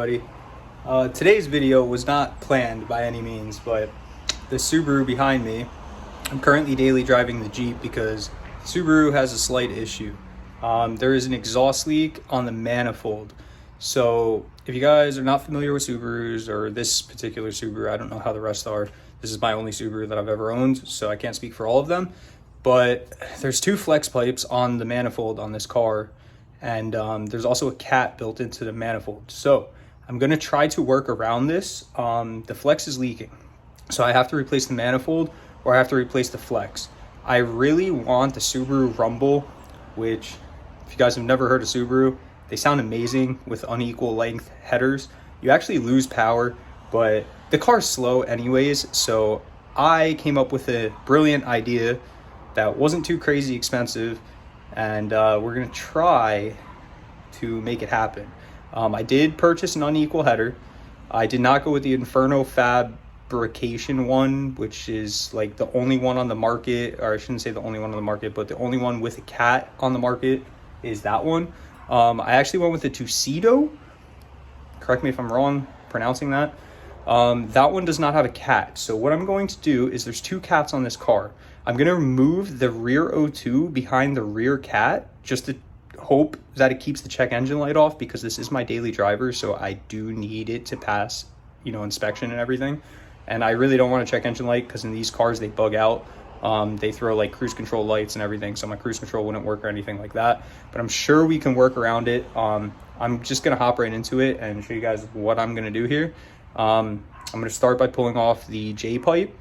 everybody. Today's video was not planned by any means, but the Subaru behind me, I'm currently daily driving the Jeep because Subaru has a slight issue. There is an exhaust leak on the manifold. So if you guys are not familiar with Subarus, or this particular Subaru, I don't know how the rest are. This is my only Subaru that I've ever owned, so I can't speak for all of them. But there's two flex pipes on the manifold on this car, and there's also a cat built into the manifold. So I'm gonna try to work around this. The flex is leaking, so I have to replace the manifold or I have to replace the flex. I really want the Subaru Rumble, which if you guys have never heard of Subaru, they sound amazing with unequal length headers. You actually lose power, but the car's slow anyways. So I came up with a brilliant idea that wasn't too crazy expensive, and we're gonna try to make it happen. I did purchase an unequal header. I did not go with the Inferno Fabrication one, which is like the only one on the market, or I shouldn't say the only one on the market, but the only one with a cat on the market is that one. I actually went with the Tusudo. Correct me if I'm wrong pronouncing that. That one does not have a cat. So what I'm going to do is, there's two cats on this car. I'm going to remove the rear O2 behind the rear cat, just to hope that it keeps the check engine light off, because this is my daily driver, so I do need it to pass, inspection and everything. And I really don't want a check engine light, because in these cars they bug out. They throw like cruise control lights and everything, so my cruise control wouldn't work or anything like that. But I'm sure we can work around it. I'm just gonna hop right into it and show you guys what I'm gonna do here. I'm gonna start by pulling off the J pipe.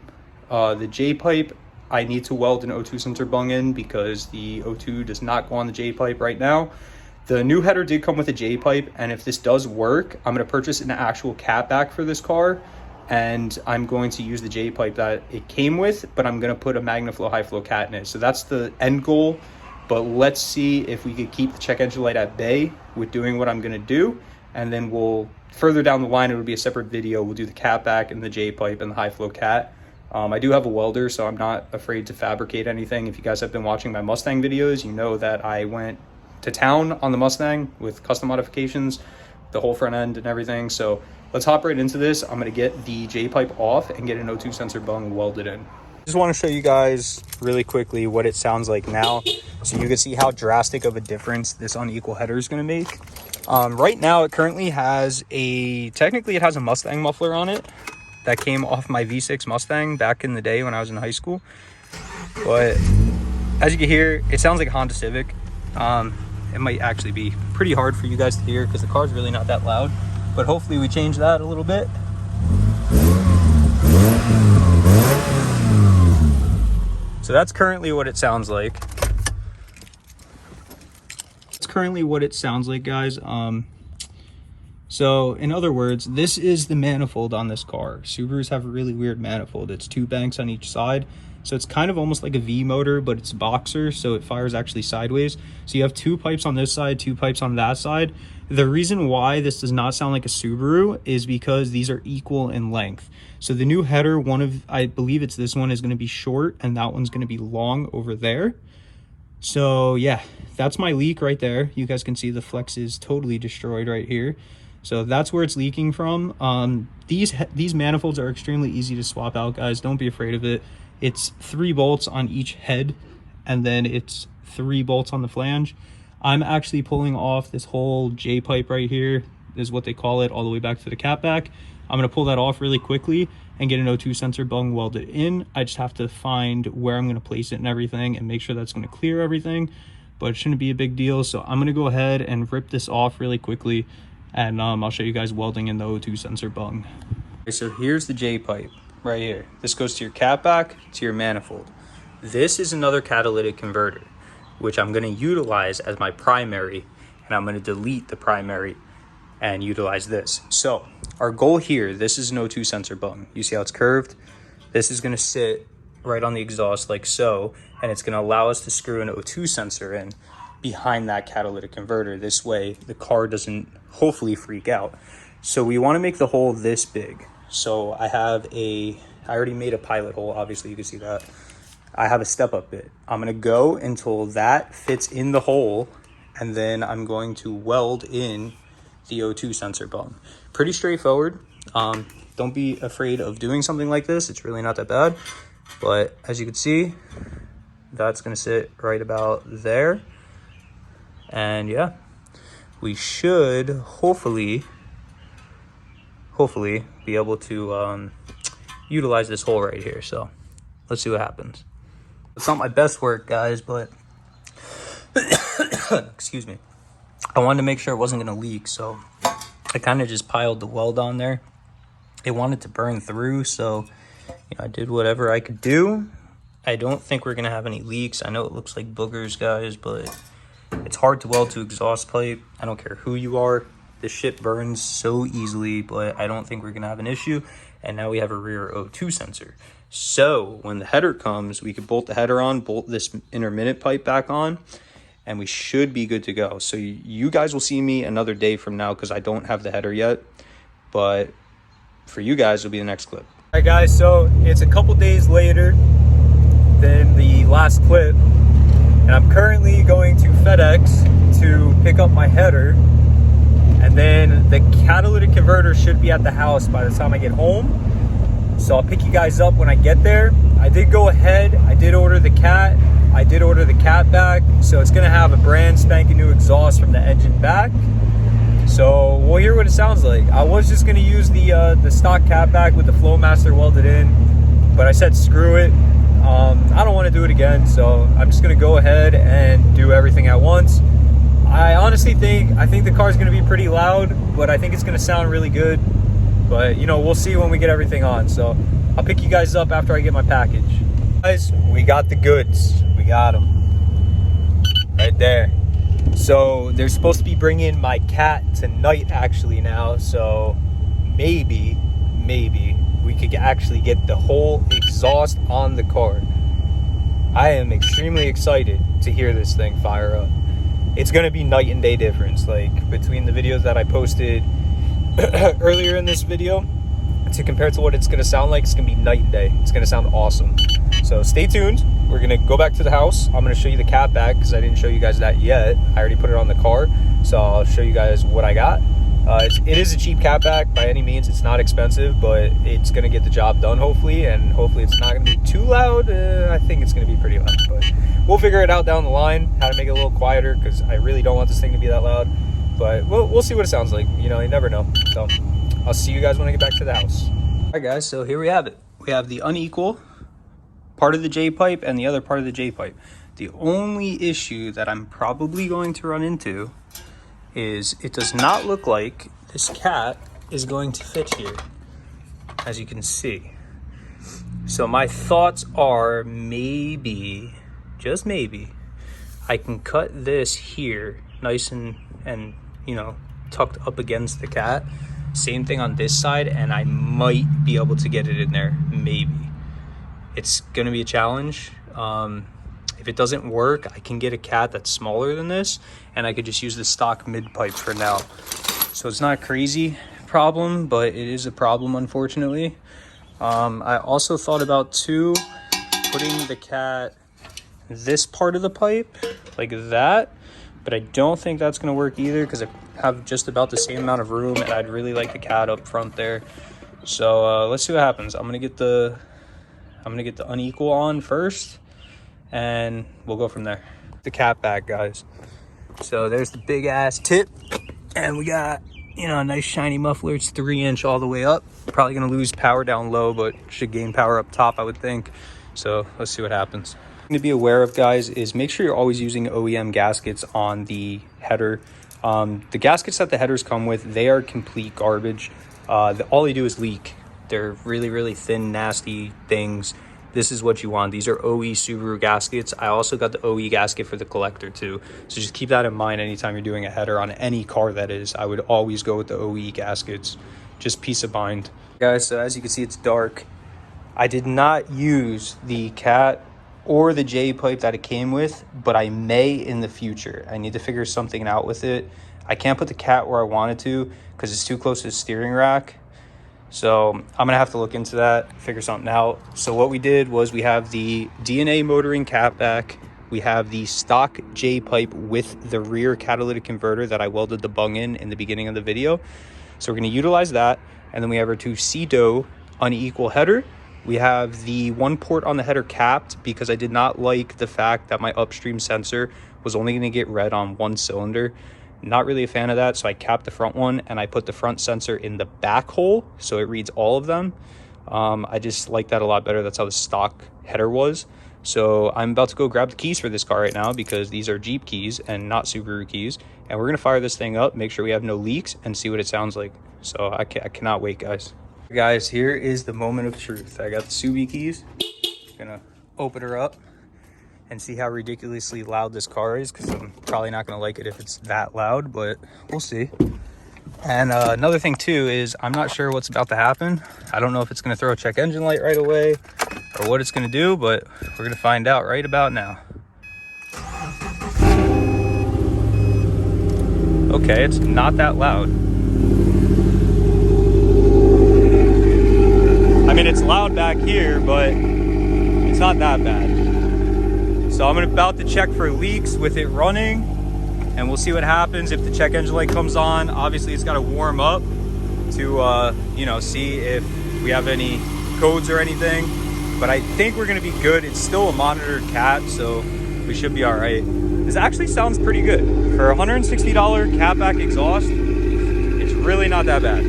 The J pipe, I need to weld an O2 sensor bung in, because the O2 does not go on the J pipe right now. The new header did come with a J pipe, and if this does work, I'm going to purchase an actual cat back for this car, and I'm going to use the J pipe that it came with, but I'm going to put a MagnaFlow high flow cat in it. So that's the end goal, but let's see if we could keep the check engine light at bay with doing what I'm going to do, and then we'll further down the line, it'll be a separate video. We'll do the cat back and the J pipe and the high flow cat. I do have a welder, so I'm not afraid to fabricate anything. If you guys have been watching my Mustang videos, you know that I went to town on the Mustang with custom modifications, the whole front end and everything. So let's hop right into this. I'm going to get the J pipe off and get an O2 sensor bung welded in. Just want to show you guys really quickly what it sounds like now, so you can see how drastic of a difference this unequal header is going to make. Right now it currently has technically it has a Mustang muffler on it that came off my V6 Mustang back in the day when I was in high school. But as you can hear, it sounds like a Honda Civic. It might actually be pretty hard for you guys to hear because the car's really not that loud, but hopefully we change that a little bit. So that's currently what it sounds like. That's currently what it sounds like, guys. So in other words, this is the manifold on this car. Subarus have a really weird manifold. It's two banks on each side. So it's kind of almost like a V motor, but it's boxer, so it fires actually sideways. So you have two pipes on this side, two pipes on that side. The reason why this does not sound like a Subaru is because these are equal in length. So the new header, I believe it's this one, is going to be short, and that one's going to be long over there. So yeah, that's my leak right there. You guys can see the flex is totally destroyed right here. So that's where it's leaking from. These manifolds are extremely easy to swap out, guys. Don't be afraid of it. It's 3 bolts on each head, and then it's 3 bolts on the flange. I'm actually pulling off this whole J pipe right here, is what they call it, all the way back to the cat back. I'm going to pull that off really quickly and get an O2 sensor bung welded in. I just have to find where I'm going to place it and everything, and make sure that's going to clear everything, but it shouldn't be a big deal. So I'm going to go ahead and rip this off really quickly, and I'll show you guys welding in the O2 sensor bung. Okay, so here's the J pipe right here. This goes to your cat back, to your manifold. This is another catalytic converter, which I'm going to utilize as my primary, and I'm going to delete the primary and utilize this. So our goal here, this is an O2 sensor bung. You see how it's curved? This is going to sit right on the exhaust like so, and it's going to allow us to screw an O2 sensor in behind that catalytic converter. This way the car doesn't hopefully freak out. So we want to make the hole this big. So I already made a pilot hole, obviously you can see that. I have a step-up bit. I'm going to go until that fits in the hole, and then I'm going to weld in the O2 sensor bung. Pretty straightforward. Don't be afraid of doing something like this. It's really not that bad. But as you can see, that's going to sit right about there. And yeah, we should hopefully be able to utilize this hole right here. So let's see what happens. It's not my best work, guys, but excuse me. I wanted to make sure it wasn't going to leak, so I kind of just piled the weld on there. It wanted to burn through, so I did whatever I could do. I don't think we're going to have any leaks. I know it looks like boogers, guys, but it's hard to weld to exhaust pipe. I don't care who you are. This shit burns so easily, but I don't think we're going to have an issue. And now we have a rear O2 sensor. So when the header comes, we could bolt the header on, bolt this intermittent pipe back on, and we should be good to go. So you guys will see me another day from now because I don't have the header yet. But for you guys, it'll be the next clip. All right, guys, so it's a couple days later than the last clip, and I'm currently going to FedEx to pick up my header, and then the catalytic converter should be at the house by the time I get home. So I'll pick you guys up when I get there. I did go ahead, I did order the cat back, so it's gonna have a brand spanking new exhaust from the engine back. So we'll hear what it sounds like. I was just gonna use the stock cat back with the Flowmaster welded in, but I said screw it. I don't want to do it again, so I'm just gonna go ahead and do everything at once. I honestly think the car's gonna be pretty loud, but I think it's gonna sound really good. But we'll see when we get everything on. So I'll pick you guys up after I get my package. Guys, we got the goods. We got them right there. So they're supposed to be bringing my cat tonight actually now. So maybe we could actually get the whole exhaust on the car. I am extremely excited to hear this thing fire up. It's gonna be night and day difference, like between the videos that I posted earlier in this video to compare to what it's gonna sound like. It's gonna be night and day. It's gonna sound awesome. So stay tuned. We're gonna go back to the house. I'm gonna show you the cat back because I didn't show you guys that yet. I already put it on the car, so I'll show you guys what I got. It is a cheap cat back by any means. It's not expensive, but it's gonna get the job done hopefully, and hopefully it's not gonna be too loud. I think it's gonna be pretty loud, but we'll figure it out down the line how to make it a little quieter because I really don't want this thing to be that loud. But we'll see what it sounds like. You never know. So I'll see you guys when I get back to the house. All right, guys, so here we have it. We have the unequal part of the J pipe and the other part of the J pipe. The only issue that I'm probably going to run into is it does not look like this cat is going to fit here, as you can see. So my thoughts are maybe, just maybe, I can cut this here nice and tucked up against the cat. Same thing on this side, and I might be able to get it in there, maybe. It's gonna be a challenge. If it doesn't work, I can get a cat that's smaller than this, and I could just use the stock mid pipe for now. So it's not a crazy problem, but it is a problem, unfortunately. I also thought about putting the cat this part of the pipe like that, but I don't think that's gonna work either because I have just about the same amount of room, and I'd really like the cat up front there. So let's see what happens. I'm gonna get the unequal on first, and we'll go from there. The cat back, guys. So there's the big ass tip, and we got a nice shiny muffler. It's 3-inch all the way up. Probably gonna lose power down low, but should gain power up top, I would think. So let's see what happens. To be aware of, guys, is make sure you're always using OEM gaskets on the header. The gaskets that the headers come with, they are complete garbage. All they do is leak. They're really, really thin, nasty things. This is what you want. These are OE Subaru gaskets. I also got the OE gasket for the collector too. So just keep that in mind anytime you're doing a header on any car that is. I would always go with the OE gaskets. Just peace of mind. Guys, so as you can see, it's dark. I did not use the cat or the J pipe that it came with, but I may in the future. I need to figure something out with it. I can't put the cat where I wanted to because it's too close to the steering rack. So I'm gonna have to look into that, figure something out. So what we did was we have the DNA motoring cat back. we have the stock J pipe with the rear catalytic converter that I welded the bung in the beginning of the video. So we're going to utilize that. And then we have our Tusudo unequal header. We have the one port on the header capped because I did not like the fact that my upstream sensor was only going to get read on one cylinder. Not really a fan of that, so I capped the front one and I put the front sensor in the back hole so it reads all of them. I just like that a lot better. That's how the stock header was. So I'm about to go grab the keys for this car right now because these are Jeep keys and not Subaru keys. And we're going to fire this thing up, make sure we have no leaks, and see what it sounds like. So I cannot wait, guys. Guys, here is the moment of truth. I got the Subi keys. Gonna open her up and see how ridiculously loud this car is, because I'm probably not going to like it if it's that loud, but we'll see. And another thing too is I'm not sure what's about to happen. I don't know if it's going to throw a check engine light right away or what it's going to do, but we're going to find out right about now. Okay, it's not that loud. I mean, it's loud back here, but it's not that bad. So I'm about to check for leaks with it running, and we'll see what happens if the check engine light comes on. Obviously, it's got to warm up to, you know, see if we have any codes or anything. But I think we're going to be good. It's still a monitored cat, so we should be all right. This actually sounds pretty good. For a $160 catback exhaust, it's really not that bad.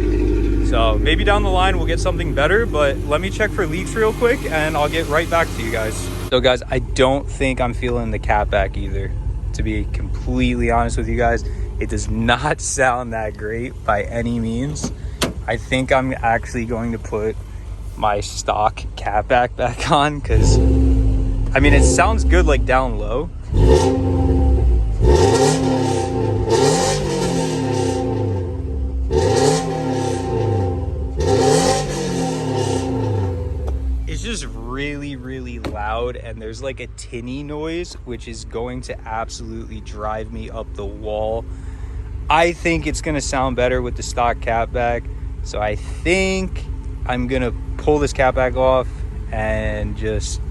So maybe down the line we'll get something better, but let me check for leaks real quick and I'll get right back to you guys. So guys, I don't think I'm feeling the catback either, to be completely honest with you guys. It does not sound that great by any means. I think I'm actually going to put my stock catback back on, because I mean, it sounds good like down low. It's just really loud, and there's like a tinny noise which is going to absolutely drive me up the wall. I think it's going to sound better with the stock catback, so I think I'm going to pull this catback off and just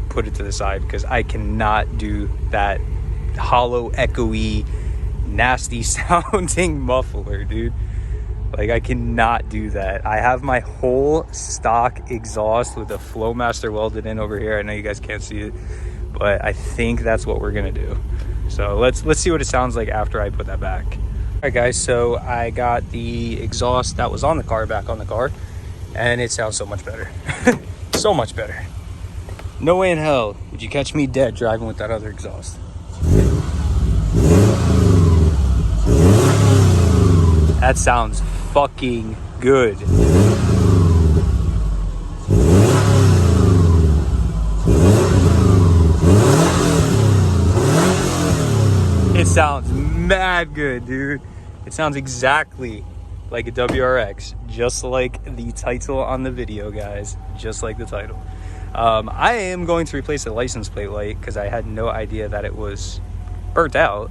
put it to the side, because I cannot do that hollow, echoey, nasty sounding muffler, dude. Like, I cannot do that. I have my whole stock exhaust with a Flowmaster welded in over here. I know you guys can't see it, but I think that's what we're gonna do. So let's see what it sounds like after I put that back. All right, guys, so I got the exhaust that was on the car back on the car, and it sounds so much better. So much better. No way in hell would you catch me dead driving with that other exhaust. That sounds fucking good. It sounds mad good, dude. It sounds exactly like a WRX, just like the title on the video, guys. Just like the title. I am going to replace the license plate light because I had no idea that it was burnt out.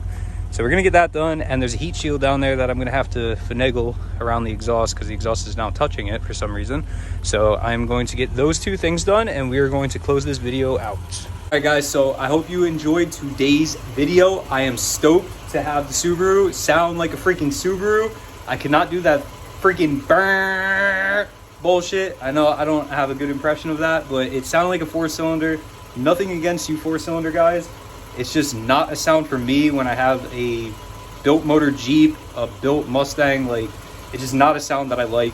So we're going to get that done, and there's a heat shield down there that I'm going to have to finagle around the exhaust because the exhaust is now touching it for some reason. So I'm going to get those two things done, and we are going to close this video out. All right, guys, so I hope you enjoyed today's video. I am stoked to have the Subaru sound like a freaking Subaru. I cannot do that freaking brrrr bullshit. I know I don't have a good impression of that, but it sounded like a four-cylinder. Nothing against you four-cylinder guys. It's just not a sound for me when I have a built motor Jeep, a built Mustang. Like, it's just not a sound that I like.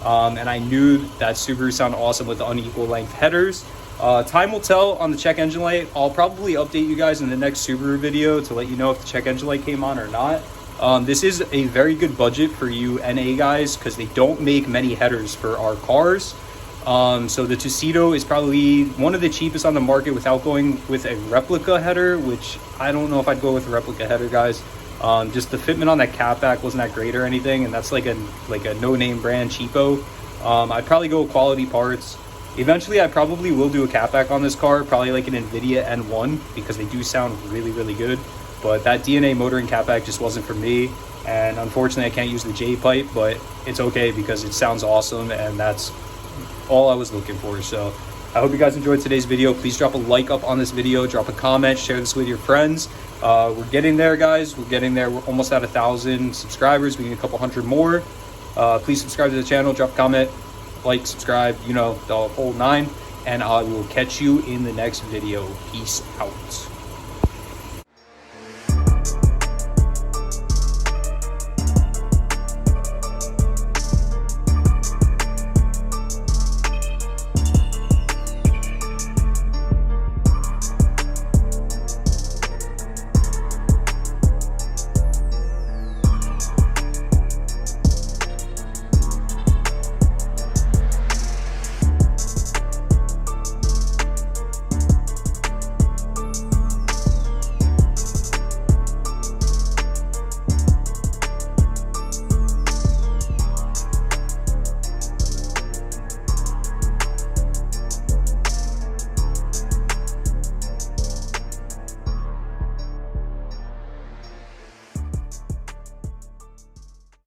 And I knew that Subaru sounded awesome with the unequal length headers. Time will tell on the check engine light. I'll probably update you guys in the next Subaru video to let you know if the check engine light came on or not. This is a very good budget for you NA guys, because they don't make many headers for our cars. So the Tusudo is probably one of the cheapest on the market without going with a replica header, which I don't know if I'd go with a replica header, guys. Just the fitment on that catback wasn't that great or anything, and that's like a no-name brand cheapo. I'd probably go with quality parts. Eventually, I probably will do a catback on this car, probably like an NVIDIA N1, because they do sound really good. But that DNA motoring catback just wasn't for me, and unfortunately, I can't use the J pipe, but it's okay because it sounds awesome, and that's all I was looking for. So I hope you guys enjoyed today's video. Please drop a like up on this video, drop a comment, share this with your friends. We're getting there, guys. We're getting there. We're almost at 1,000 subscribers. We need a couple hundred more. Please subscribe to the channel, drop a comment, like, subscribe, you know, the whole nine. And I will catch you in the next video. Peace out.